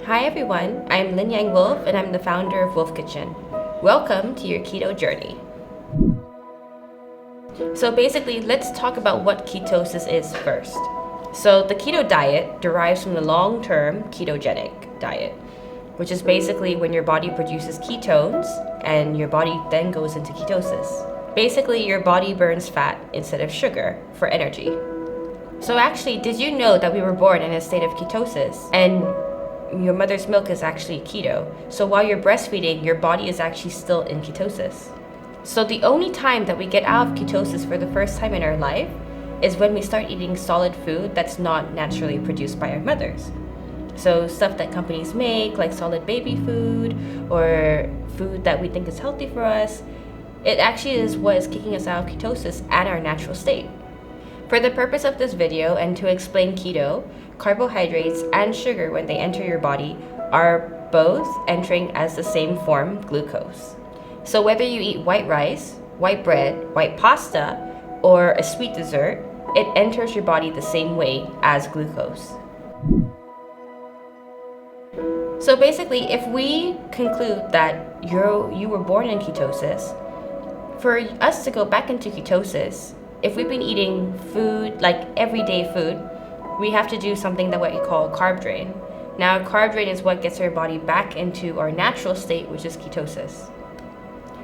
Hi everyone, I'm Lynn Yang Wolf and I'm the founder of Wolf Kitchen. Welcome to your keto journey. So basically, let's talk about what ketosis is first. So the keto diet derives from the long-term ketogenic diet, which is basically when your body produces ketones and your body then goes into ketosis. Basically, your body burns fat instead of sugar for energy. So actually, did you know that we were born in a state of ketosis and your mother's milk is actually keto? So while you're breastfeeding, your body is actually still in ketosis. So the only time that we get out of ketosis for the first time in our life is when we start eating solid food that's not naturally produced by our mothers. So stuff that companies make, like solid baby food or food that we think is healthy for us, it actually is what is kicking us out of ketosis at our natural state. For the purpose of this video and to explain keto, carbohydrates and sugar when they enter your body are both entering as the same form, glucose. So whether you eat white rice, white bread, white pasta, or a sweet dessert, it enters your body the same way as glucose. So basically, if we conclude that you were born in ketosis, for us to go back into ketosis, if we've been eating food, like everyday food, we have to do something that what you call a carb drain. Now, a carb drain is what gets our body back into our natural state, which is ketosis.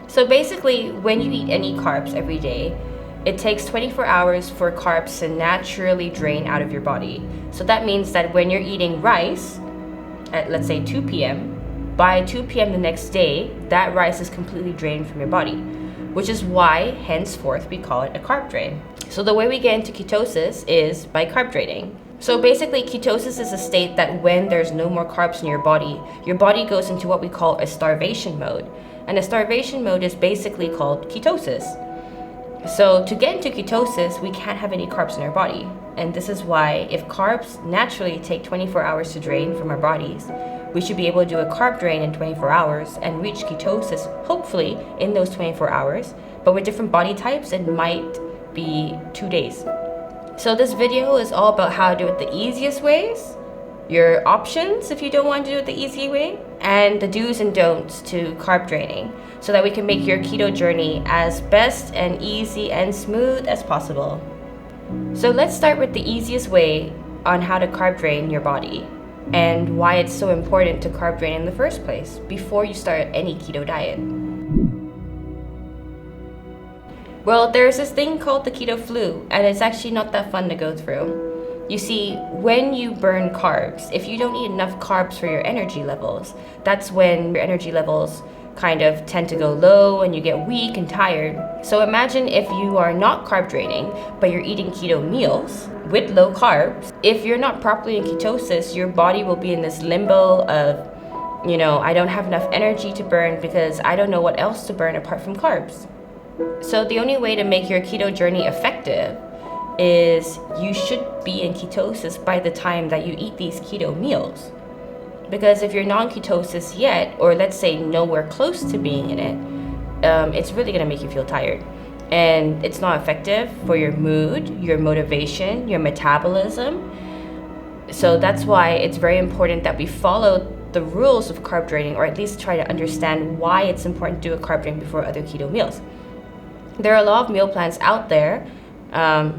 So basically, when you eat any carbs every day, it takes 24 hours for carbs to naturally drain out of your body. So that means that when you're eating rice at, let's say, 2 p.m., by 2 p.m. the next day, that rice is completely drained from your body, which is why, henceforth, we call it a carb drain. So the way we get into ketosis is by carb draining. So basically, ketosis is a state that when there's no more carbs in your body goes into what we call a starvation mode. And a starvation mode is basically called ketosis. So to get into ketosis, we can't have any carbs in our body. And this is why if carbs naturally take 24 hours to drain from our bodies, we should be able to do a carb drain in 24 hours and reach ketosis, hopefully, in those 24 hours. But with different body types, it might be 2 days. So this video is all about how to do it the easiest ways, your options if you don't want to do it the easy way, and the do's and don'ts to carb draining, so that we can make your keto journey as best and easy and smooth as possible. So let's start with the easiest way on how to carb drain your body and why it's so important to carb drain in the first place before you start any keto diet. Well, there's this thing called the keto flu, and it's actually not that fun to go through. You see, when you burn carbs, if you don't eat enough carbs for your energy levels, that's when your energy levels kind of tend to go low and you get weak and tired. So imagine if you are not carb draining, but you're eating keto meals with low carbs. If you're not properly in ketosis, your body will be in this limbo of, I don't have enough energy to burn because I don't know what else to burn apart from carbs. So the only way to make your keto journey effective is you should be in ketosis by the time that you eat these keto meals. Because if you're non-ketosis yet, or let's say nowhere close to being in it, it's really gonna make you feel tired. And it's not effective for your mood, your motivation, your metabolism. So that's why it's very important that we follow the rules of carb draining, or at least try to understand why it's important to do a carb drain before other keto meals. There are a lot of meal plans out there.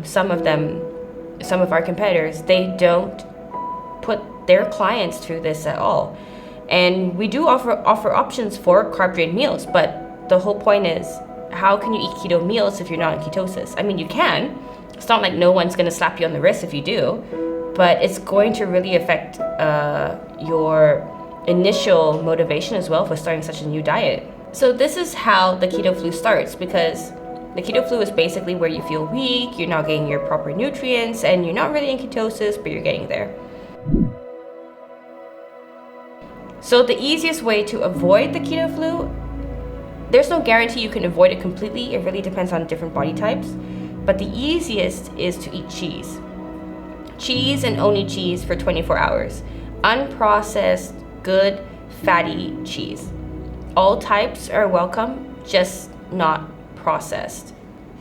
Some of our competitors, they don't put their clients through this at all. And we do offer options for carb drain meals, but the whole point is, how can you eat keto meals if you're not in ketosis? I mean, you can. It's not like no one's gonna slap you on the wrist if you do, but it's going to really affect your initial motivation as well for starting such a new diet. So this is how the keto flu starts, because the keto flu is basically where you feel weak, you're not getting your proper nutrients, and you're not really in ketosis, but you're getting there. So the easiest way to avoid the keto flu, there's no guarantee you can avoid it completely. It really depends on different body types. But the easiest is to eat cheese. Cheese and only cheese for 24 hours. Unprocessed, good, fatty cheese. All types are welcome, just not processed.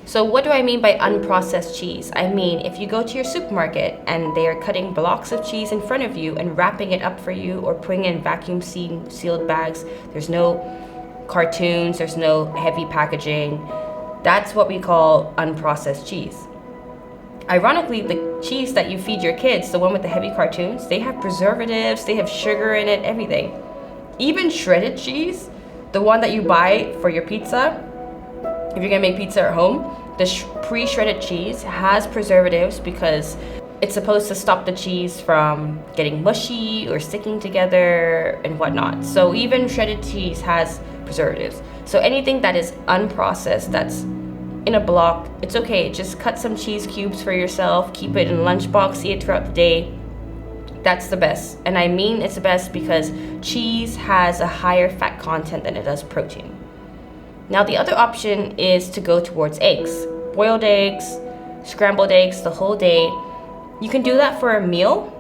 So what do I mean by unprocessed cheese? I mean, if you go to your supermarket and they are cutting blocks of cheese in front of you and wrapping it up for you or putting it in vacuum sealed bags, there's no cartoons, there's no heavy packaging. That's what we call unprocessed cheese. Ironically, the cheese that you feed your kids, the one with the heavy cartoons, they have preservatives, they have sugar in it, everything. Even shredded cheese, the one that you buy for your pizza, if you're gonna make pizza at home, the pre-shredded cheese has preservatives because it's supposed to stop the cheese from getting mushy or sticking together and whatnot. So even shredded cheese has preservatives. So anything that is unprocessed, that's in a block, it's okay. Just cut some cheese cubes for yourself, keep it in a lunchbox, eat it throughout the day. That's the best. And I mean it's the best because cheese has a higher fat content than it does protein. Now the other option is to go towards eggs. Boiled eggs, scrambled eggs the whole day. You can do that for a meal,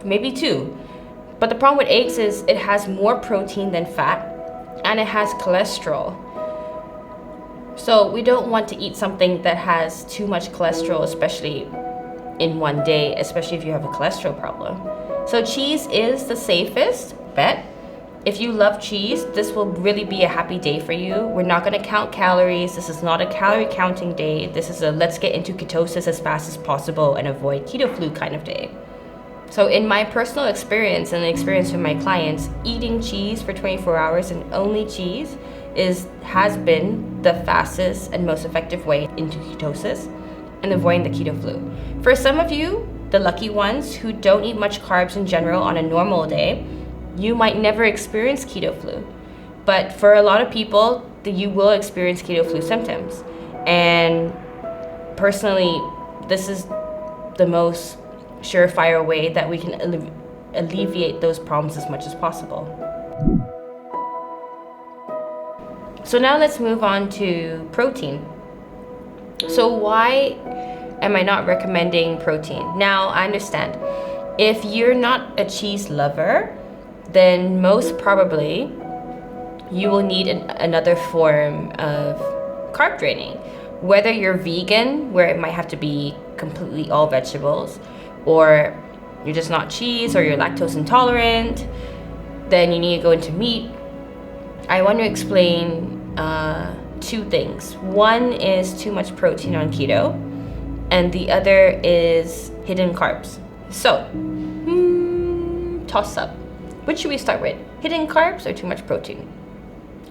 maybe two. But the problem with eggs is it has more protein than fat and it has cholesterol. So we don't want to eat something that has too much cholesterol, especially in one day, especially if you have a cholesterol problem. So cheese is the safest bet. If you love cheese, this will really be a happy day for you. We're not going to count calories. This is not a calorie counting day. This is a let's get into ketosis as fast as possible and avoid keto flu kind of day. So in my personal experience and the experience with my clients, eating cheese for 24 hours and only cheese has been the fastest and most effective way into ketosis and avoiding the keto flu. For some of you, the lucky ones who don't eat much carbs in general on a normal day, you might never experience keto flu. But for a lot of people, you will experience keto flu symptoms. And personally, this is the most surefire way that we can alleviate those problems as much as possible. So now let's move on to protein. So why am I not recommending protein? Now, I understand. If you're not a cheese lover, then most probably you will need another form of carb draining. Whether you're vegan, where it might have to be completely all vegetables, or you're just not cheese, or you're lactose intolerant, then you need to go into meat. I want to explain two things. One is too much protein on keto, and the other is hidden carbs. So, toss up. Which should we start with? Hidden carbs or too much protein?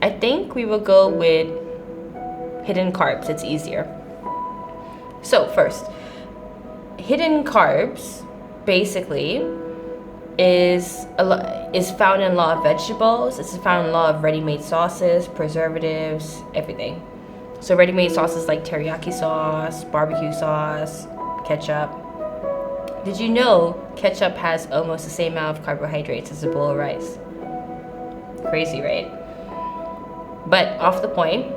I think we will go with hidden carbs. It's easier. So first, hidden carbs basically is found in a lot of vegetables. It's found in a lot of ready-made sauces, preservatives, everything. So ready-made sauces like teriyaki sauce, barbecue sauce, ketchup. Did you know ketchup has almost the same amount of carbohydrates as a bowl of rice? Crazy, right? But off the point.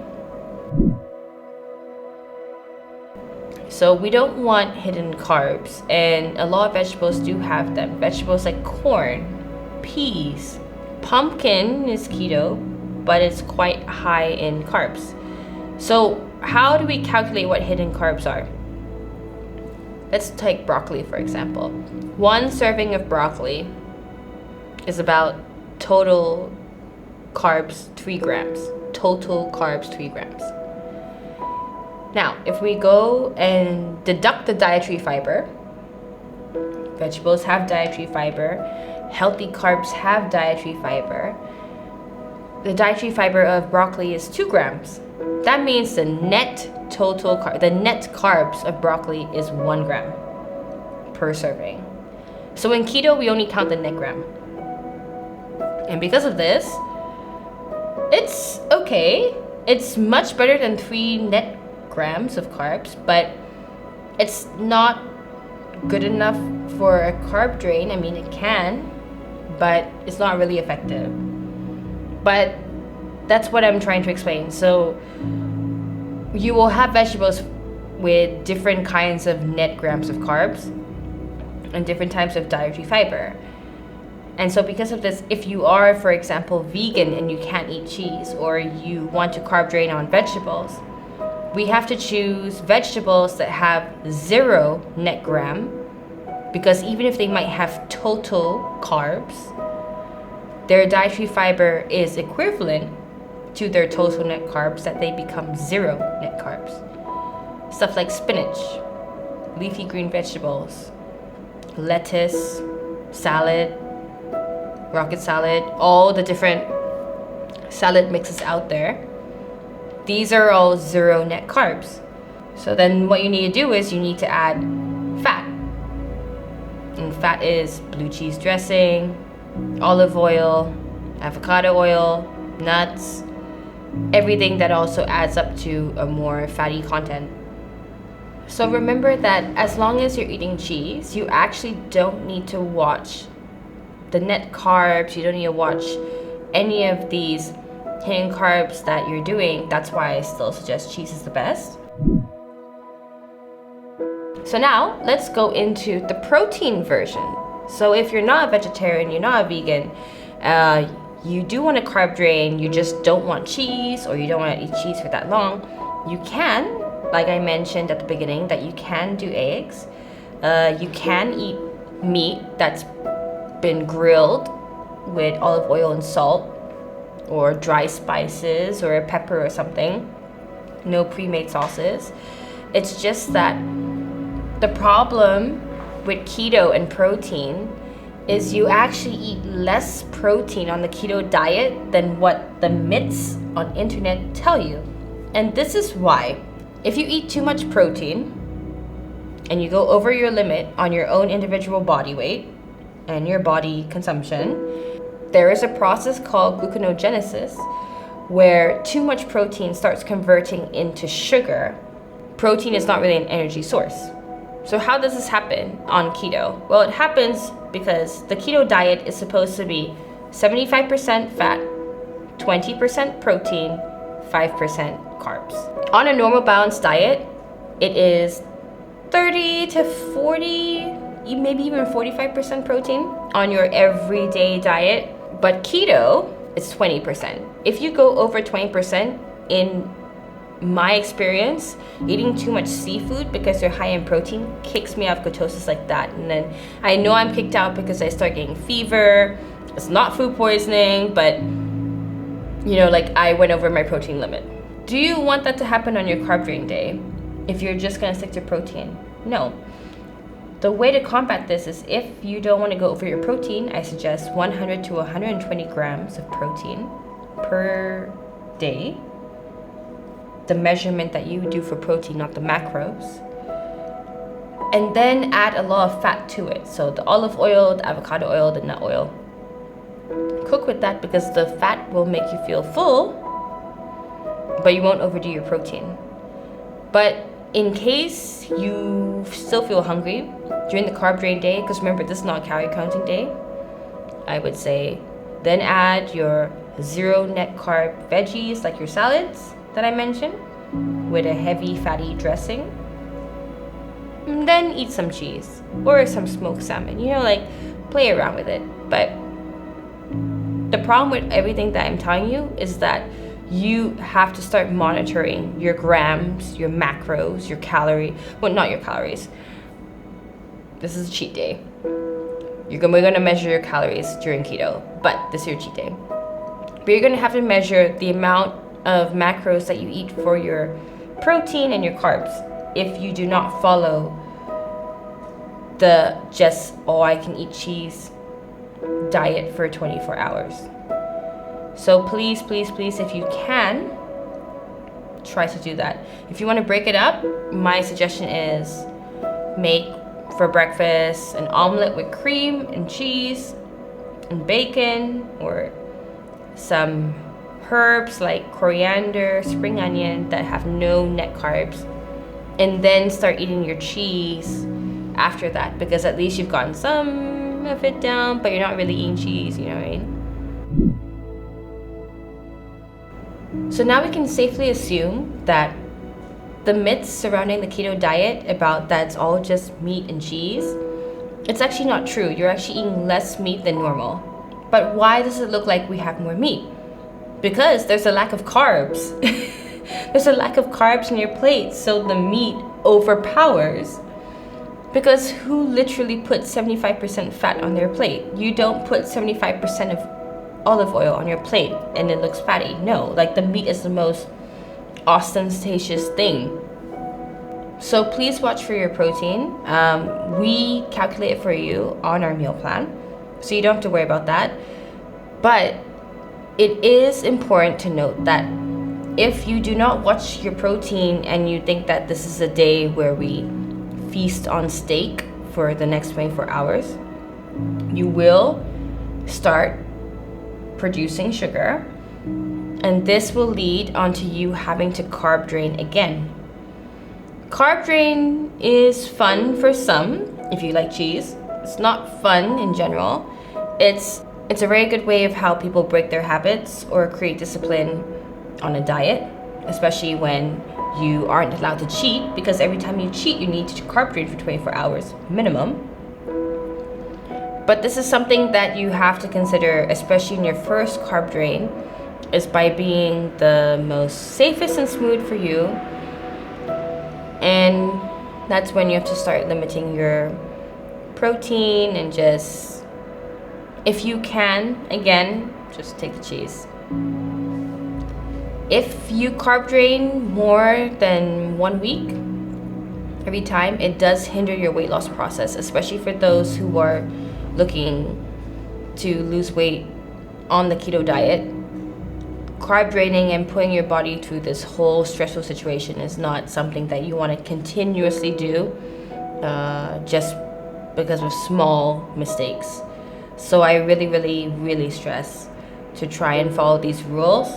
So we don't want hidden carbs, and a lot of vegetables do have them. Vegetables like corn, peas, pumpkin is keto, but it's quite high in carbs. So how do we calculate what hidden carbs are? Let's take broccoli, for example. One serving of broccoli is about total carbs 3 grams. Total carbs 3 grams. Now, if we go and deduct the dietary fiber, vegetables have dietary fiber, healthy carbs have dietary fiber. The dietary fiber of broccoli is 2 grams. That means the net carbs of broccoli is 1 gram per serving. So in keto, we only count the net gram. And because of this, it's okay. It's much better than 3 net grams of carbs, but it's not good enough for a carb drain. I mean, it can, but it's not really effective. But that's what I'm trying to explain. So you will have vegetables with different kinds of net grams of carbs and different types of dietary fiber. And so because of this, if you are, for example, vegan and you can't eat cheese, or you want to carb drain on vegetables, We have to choose vegetables that have 0 net gram, because even if they might have total carbs, their dietary fiber is equivalent to their total net carbs, that they become 0 net carbs. Stuff like spinach, leafy green vegetables, lettuce, salad, rocket salad, all the different salad mixes out there. These are all 0 net carbs. So then what you need to do is you need to add fat. And fat is blue cheese dressing, olive oil, avocado oil, nuts, everything that also adds up to a more fatty content. So remember that as long as you're eating cheese, you actually don't need to watch the net carbs. You don't need to watch any of these hidden carbs that you're doing. That's why I still suggest cheese is the best. So now let's go into the protein version. So if you're not a vegetarian, you're not a vegan, you do want a carb drain, you just don't want cheese, or you don't want to eat cheese for that long, you can, like I mentioned at the beginning, that you can do eggs. You can eat meat that's been grilled with olive oil and salt, or dry spices, or a pepper or something. No pre-made sauces. It's just that the problem with keto and protein is you actually eat less protein on the keto diet than what the myths on internet tell you. And this is why. If you eat too much protein and you go over your limit on your own individual body weight and your body consumption, there is a process called gluconeogenesis where too much protein starts converting into sugar. Protein is not really an energy source. So how does this happen on keto? Well, it happens because the keto diet is supposed to be 75% fat, 20% protein, 5% carbs. On a normal balanced diet, it is 30 to 40, maybe even 45% protein on your everyday diet. But keto is 20%. If you go over 20%, in my experience, eating too much seafood because they're high in protein kicks me out of ketosis like that. And then I know I'm kicked out because I start getting fever. It's not food poisoning, but like I went over my protein limit. Do you want that to happen on your carb drain day if you're just gonna stick to protein? No. The way to combat this is, if you don't want to go over your protein, I suggest 100 to 120 grams of protein per day. The measurement that you do for protein, not the macros. And then add a lot of fat to it. So the olive oil, the avocado oil, the nut oil. Cook with that because the fat will make you feel full, but you won't overdo your protein. But in case you still feel hungry during the carb drain day, because remember, this is not a calorie counting day, I would say then add your 0 net carb veggies like your salads that I mentioned with a heavy fatty dressing. And then eat some cheese or some smoked salmon, play around with it. But the problem with everything that I'm telling you is that you have to start monitoring your grams, your macros, your not your calories. This is a cheat day. We're gonna measure your calories during keto, but this is your cheat day. But you're gonna have to measure the amount of macros that you eat for your protein and your carbs if you do not follow the I can eat cheese diet for 24 hours. So please, please, please, if you can, try to do that. If you want to break it up, my suggestion is make for breakfast an omelet with cream and cheese and bacon, or some herbs like coriander, spring onion that have no net carbs, and then start eating your cheese after that, because at least you've gotten some of it down, but you're not really eating cheese, you know what I mean? So now we can safely assume that the myths surrounding the keto diet about that it's all just meat and cheese, it's actually not true. You're actually eating less meat than normal. But why does it look like we have more meat? Because there's a lack of carbs. There's a lack of carbs in your plate, so the meat overpowers. Because who literally puts 75% fat on their plate? You don't put 75% of olive oil on your plate and it looks fatty. No, like the meat is the most ostentatious thing. So please watch for your protein. We calculate it for you on our meal plan, so you don't have to worry about that. But it is important to note that if you do not watch your protein and you think that this is a day where we feast on steak for the next 24 hours, you will start producing sugar, and this will lead onto you having to carb drain again. Carb drain is fun for some if you like cheese. It's not fun in general. It's a very good way of how people break their habits or create discipline on a diet, especially when you aren't allowed to cheat, because every time you cheat, you need to carb drain for 24 hours minimum. But this is something that you have to consider, especially in your first carb drain, is by being the most safest and smooth for you. And that's when you have to start limiting your protein and just, if you can, again, just take the cheese. If you carb drain more than 1 week every time, it does hinder your weight loss process, especially for those who are looking to lose weight on the keto diet. Carb draining and putting your body through this whole stressful situation is not something that you want to continuously do just because of small mistakes. So I really stress to try and follow these rules.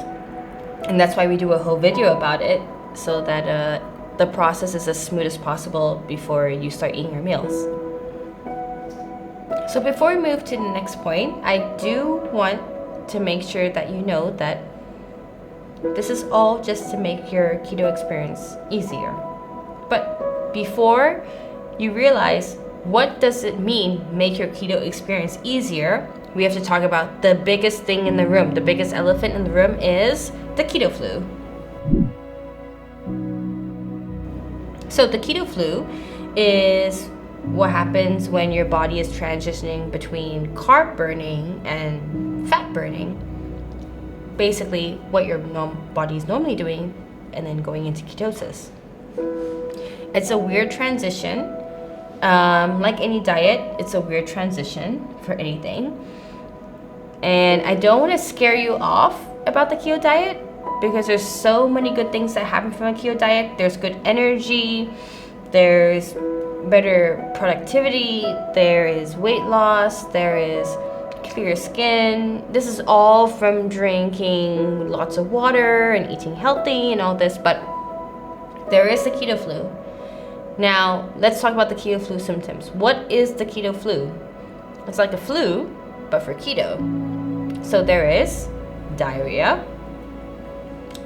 And that's why we do a whole video about it, so that the process is as smooth as possible before you start eating your meals. So before we move to the next point, I do want to make sure that you know that this is all just to make your keto experience easier. But before you realize what does it mean make your keto experience easier, we have to talk about the biggest thing in the room. The biggest elephant in the room is the keto flu. So the keto flu is what happens when your body is transitioning between carb burning and fat burning. Basically what your body is normally doing and then going into ketosis. It's a weird transition. Like any diet, it's a weird transition for anything. And I don't want to scare you off about the keto diet, because there's so many good things that happen from a keto diet. There's good energy, there's better productivity, there is weight loss, there is clear skin. This is all from drinking lots of water and eating healthy and all this, but there is the keto flu. Now, let's talk about the keto flu symptoms. What is the keto flu? It's like a flu, but for keto. So there is diarrhea,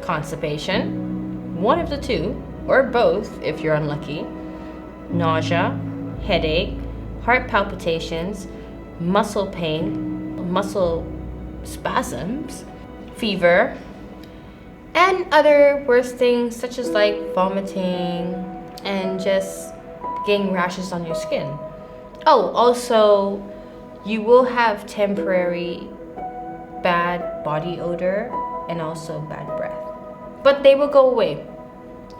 constipation, one of the two, or both if you're unlucky, nausea, headache, heart palpitations, muscle pain, muscle spasms, fever, and other worse things such as like vomiting and just getting rashes on your skin. Oh, also, you will have temporary bad body odor and also bad breath, but they will go away.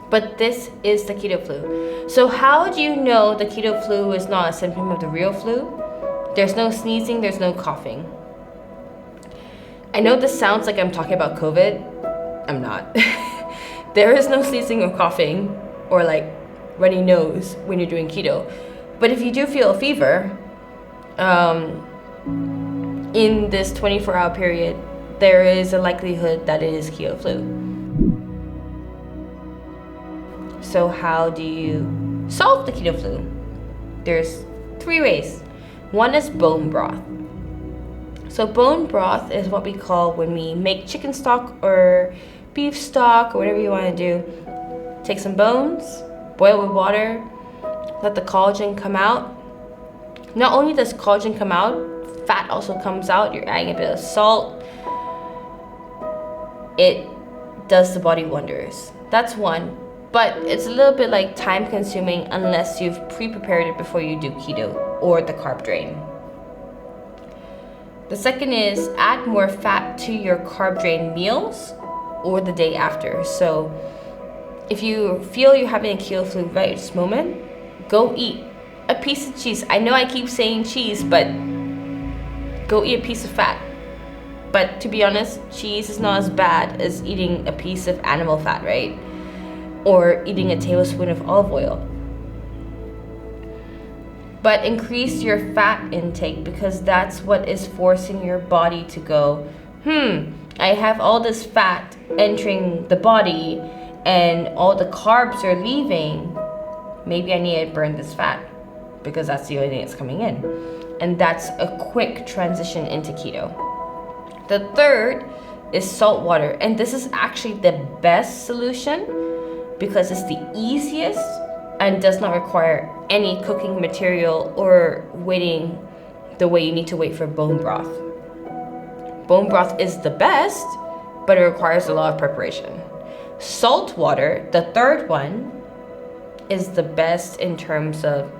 But this is the keto flu. So how do you know the keto flu is not a symptom of the real flu? There's no sneezing, there's no coughing. I know this sounds like I'm talking about COVID. I'm not. There is no sneezing or coughing or like runny nose when you're doing keto. But if you do feel a fever, in this 24-hour period, there is a likelihood that it is keto flu. So how do you solve the keto flu? There's 3 ways. One is bone broth. So bone broth is what we call when we make chicken stock or beef stock or whatever you want to do. Take some bones, boil with water, let the collagen come out. Not only does collagen come out, fat also comes out. You're adding a bit of salt. It does the body wonders. That's one. But it's a little bit like time consuming unless you've pre-prepared it before you do keto or the carb drain. The second is add more fat to your carb drain meals or the day after. So if you feel you're having a keto flu right at this moment, go eat a piece of cheese. I know I keep saying cheese, but go eat a piece of fat. But to be honest, cheese is not as bad as eating a piece of animal fat, right? Or eating a tablespoon of olive oil. But increase your fat intake, because that's what is forcing your body to go, I have all this fat entering the body and all the carbs are leaving. Maybe I need to burn this fat because that's the only thing that's coming in. And that's a quick transition into keto. The third is salt water. And this is actually the best solution because it's the easiest and does not require any cooking material or waiting the way you need to wait for bone broth. Bone broth is the best, but it requires a lot of preparation. Salt water, the third one, is the best in terms of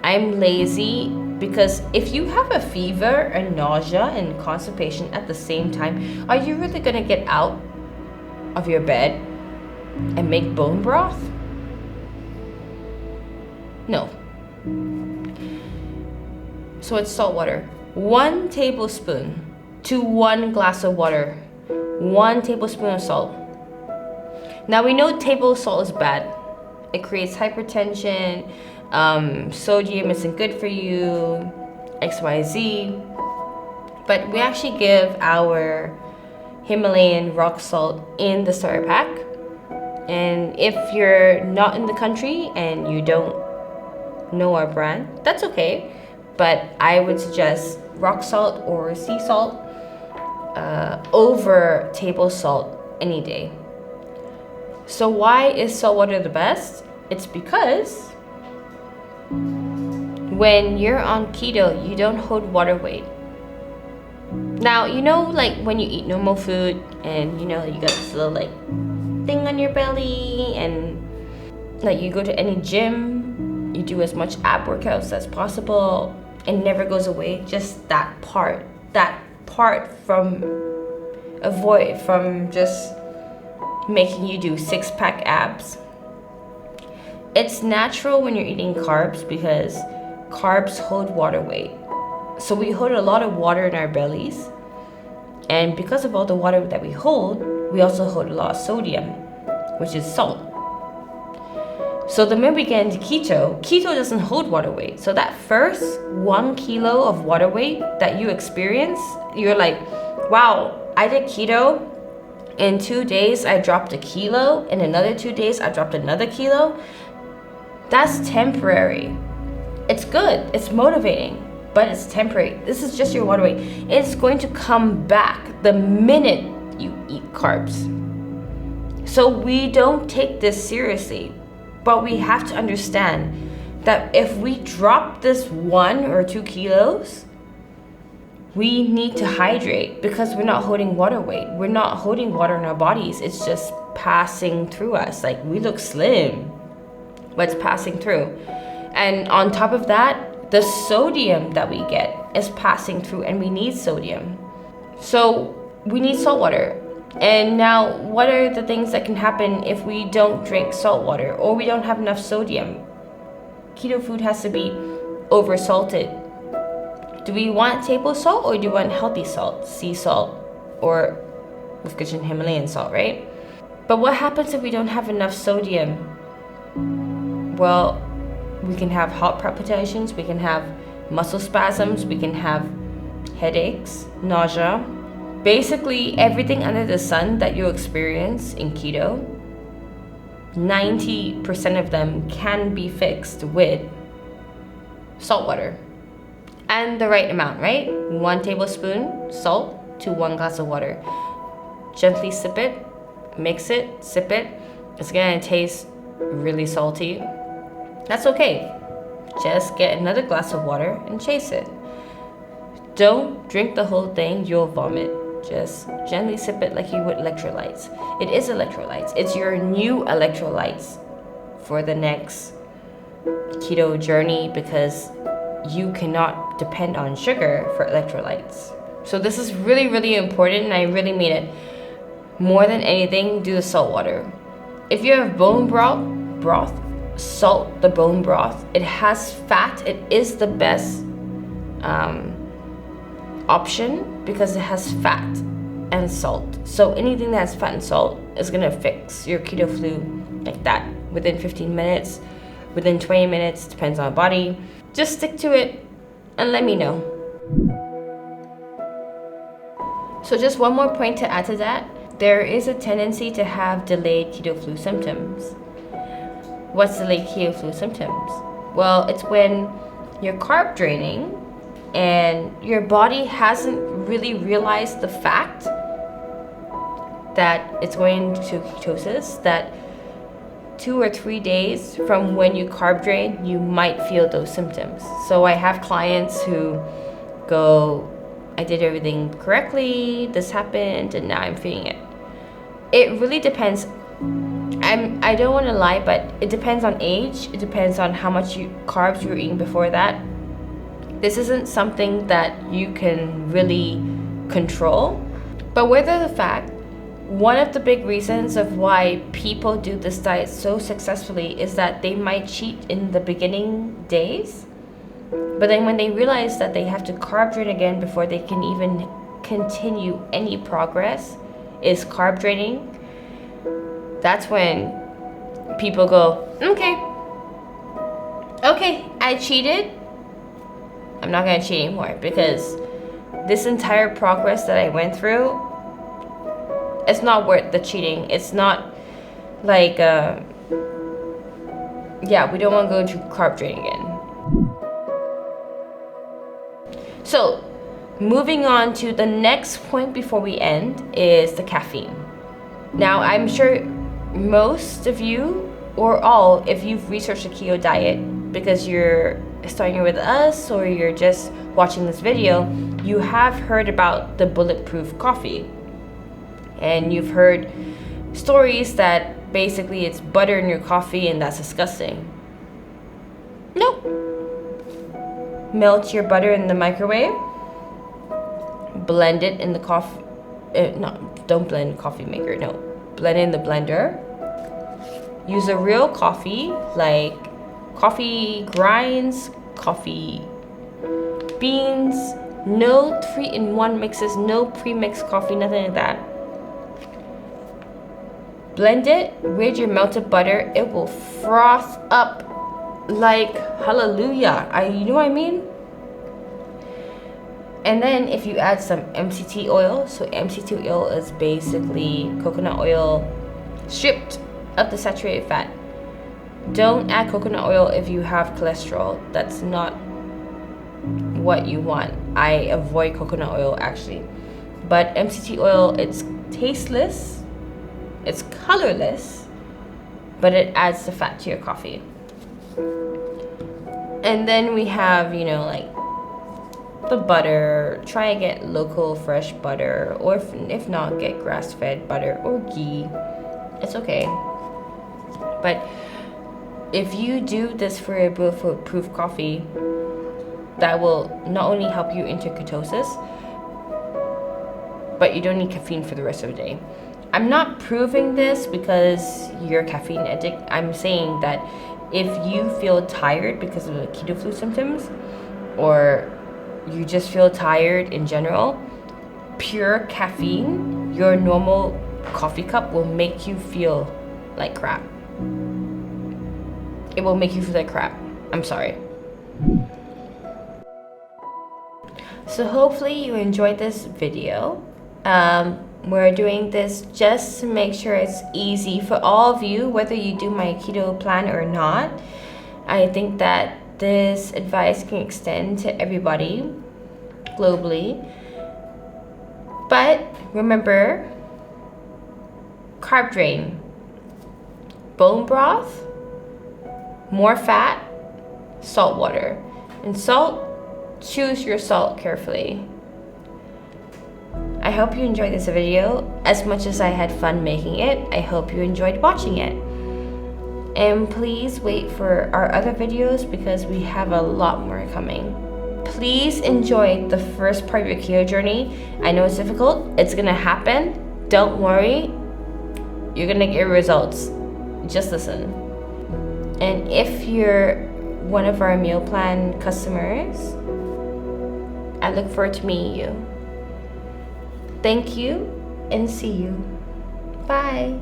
I'm lazy, because if you have a fever and nausea and constipation at the same time, are you really gonna get out of your bed and make bone broth? No. So it's salt water. 1 tablespoon to 1 glass of water. 1 tablespoon of salt. Now we know table salt is bad. It creates hypertension, sodium isn't good for you, XYZ. But we actually give our Himalayan rock salt in the starter pack. And if you're not in the country and you don't know our brand, that's okay. But I would suggest rock salt or sea salt over table salt any day. So why is salt water the best? It's because when you're on keto, you don't hold water weight. Now, you know, like when you eat normal food and you know, you got this little like thing on your belly, and like you go to any gym, you do as much ab workouts as possible, it never goes away. Just that part from just making you do 6-pack abs. It's natural when you're eating carbs because carbs hold water weight. So we hold a lot of water in our bellies, and because of all the water that we hold, we also hold a lot of sodium, which is salt. So the minute we get into keto doesn't hold water weight. So that first 1 kilo of water weight that you experience, you're like, wow, I did keto. In 2 days, I dropped 1 kilo. In another 2 days, I dropped another kilo. That's temporary. It's good, it's motivating, but it's temporary. This is just your water weight. It's going to come back the minute you eat carbs. So we don't take this seriously, but we have to understand that if we drop this 1 or 2 kilos, we need to hydrate because we're not holding water weight. We're not holding water in our bodies. It's just passing through us. Like, we look slim, but it's passing through. And on top of that, the sodium that we get is passing through, and we need sodium. So we need salt water. And now, what are the things that can happen if we don't drink salt water or we don't have enough sodium? Keto food has to be over salted. Do we want table salt or do we want healthy salt, sea salt, or with Gushin Himalayan salt, right? But what happens if we don't have enough sodium? Well, we can have heart palpitations, we can have muscle spasms, we can have headaches, nausea. Basically, everything under the sun that you experience in keto, 90% of them can be fixed with salt water. And the right amount, right? 1 tablespoon salt to 1 glass of water. Gently sip it, mix it, sip it. It's gonna taste really salty. That's okay. Just get another glass of water and chase it. Don't drink the whole thing, you'll vomit. Just gently sip it like you would electrolytes. It is electrolytes. It's your new electrolytes for the next keto journey, because you cannot depend on sugar for electrolytes. So this is really, really important, and I really mean it. More than anything, do the salt water. If you have bone broth, salt the bone broth. It has fat. It is the best option because it has fat and salt. So anything that has fat and salt is gonna fix your keto flu like that within 15 minutes, within 20 minutes, depends on the body. Just stick to it and let me know. So just one more point to add to that. There is a tendency to have delayed keto flu symptoms. What's delayed keto flu symptoms? Well, it's when you're carb draining and your body hasn't really realized the fact that it's going to ketosis, that 2 or 3 days from when you carb drain, you might feel those symptoms. So I have clients who go, I did everything correctly, this happened, and now I'm feeling it. It really depends. I don't want to lie, but it depends on age. It depends on how much carbs you were eating before that. This isn't something that you can really control. But whether the fact, one of the big reasons of why people do this diet so successfully is that they might cheat in the beginning days, but then when they realize that they have to carb drain again before they can even continue any progress, is carb draining, that's when people go, okay, I cheated. I'm not gonna cheat anymore, because this entire progress that I went through, it's not worth the cheating. It's not like, we don't want to go into carb draining again. So, moving on to the next point before we end is the caffeine. Now, I'm sure most of you, or all, if you've researched the keto diet, because you're starting with us or you're just watching this video, you have heard about the bulletproof coffee. And you've heard stories that basically it's butter in your coffee and that's disgusting. Nope. Melt your butter in the microwave. Blend it in the coffee. Don't blend coffee maker. No. Blend it in the blender. Use a real coffee, like coffee grinds, coffee beans. No 3-in-1 mixes, no pre-mixed coffee, nothing like that. Blend it with your melted butter. It will froth up like hallelujah. You know what I mean? And then if you add some MCT oil, so MCT oil is basically coconut oil stripped of the saturated fat. Don't add coconut oil if you have cholesterol. That's not what you want. I avoid coconut oil actually. But MCT oil, it's tasteless. It's colorless, but it adds the fat to your coffee. And then we have, like the butter. Try to get local fresh butter, or if not, get grass-fed butter or ghee. It's okay. But if you do this for a bulletproof coffee, that will not only help you into ketosis, but you don't need caffeine for the rest of the day. I'm not proving this because you're a caffeine addict. I'm saying that if you feel tired because of the keto flu symptoms, or you just feel tired in general, pure caffeine, your normal coffee cup, will make you feel like crap. It will make you feel like crap. I'm sorry. So hopefully you enjoyed this video. We're doing this just to make sure it's easy for all of you, whether you do my keto plan or not. I think that this advice can extend to everybody globally. But remember, carb drain, bone broth, more fat, salt water. And salt, choose your salt carefully. I hope you enjoyed this video as much as I had fun making it. I hope you enjoyed watching it. And please wait for our other videos because we have a lot more coming. Please enjoy the first part of your keto journey. I know it's difficult. It's gonna happen. Don't worry. You're gonna get your results. Just listen. And if you're one of our meal plan customers, I look forward to meeting you. Thank you and see you. Bye.